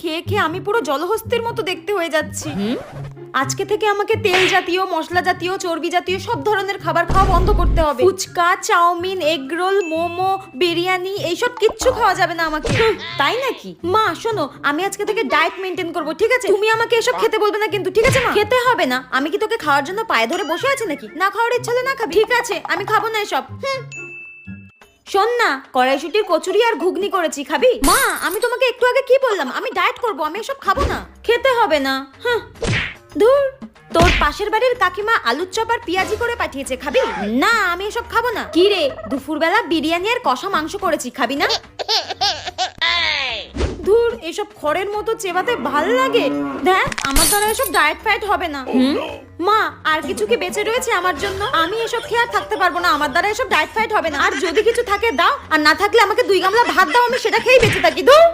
খেয়ে খেয়ে আমি পুরো জলহস্তির মতো দেখতে হয়ে যাচ্ছি। আজকে থেকে আমাকে তেল জাতীয়, মশলা জাতীয়, চর্বি জাতীয় সব ধরনের খাবার খাওয়া বন্ধ করতে হবে। Phuchka, chowmein, egg roll, momo, biryani এইসব কিচ্ছু খাওয়া যাবে না আমাকে। তাই নাকি? মা শোনো, আমি আজকে থেকে ডায়েট মেইনটেইন করব, ঠিক আছে? তুমি আমাকে এসব খেতে বলবে না কিন্তু, ঠিক আছে মা? খেতে হবে না। আমি কি তোকে খাওয়ার জন্য পায়ে ধরে বসে আছি নাকি? না খাওয়ার ইচ্ছা হলে না খাবি, ঠিক আছে? আমি খাবো না এসব। শোন না, কড়াইশুটির কচুরি আর ঘুগনি করেছি, খাবি? মা আমি তোমাকে একটু আগে কি বললাম? আমি ডায়েট করব, আমি এসব খাবো না। খেতে হবে না। ধুর, তোর পাশের বাড়ির কাকিমা আলুর চপ আর পেঁয়াজি করে পাঠিয়েছে, খাবি? না আমি এসব খাবো না। কি রে, দুপুরবেলা বিরিয়ানি আর কষা মাংস করেছি, খাবি না? ধুর, এসব খড়ের মতো চেবাতে ভাল লাগে। দেখ আমার দ্বারা এসব ডায়েট ফায়েট হবে না। মা আর কিছু কি বেঁচে রয়েছে আমার জন্য? আমি এসব খেয়ে আর থাকতে পারবো না, আমার দ্বারা এসব ডায়েট ফায়েট হবে না। আর যদি কিছু থাকে দাও, আর না থাকলে আমাকে 2 গামলা ভাত দাও, আমি সেটা খেয়েই বেঁচে থাকি। ধুর।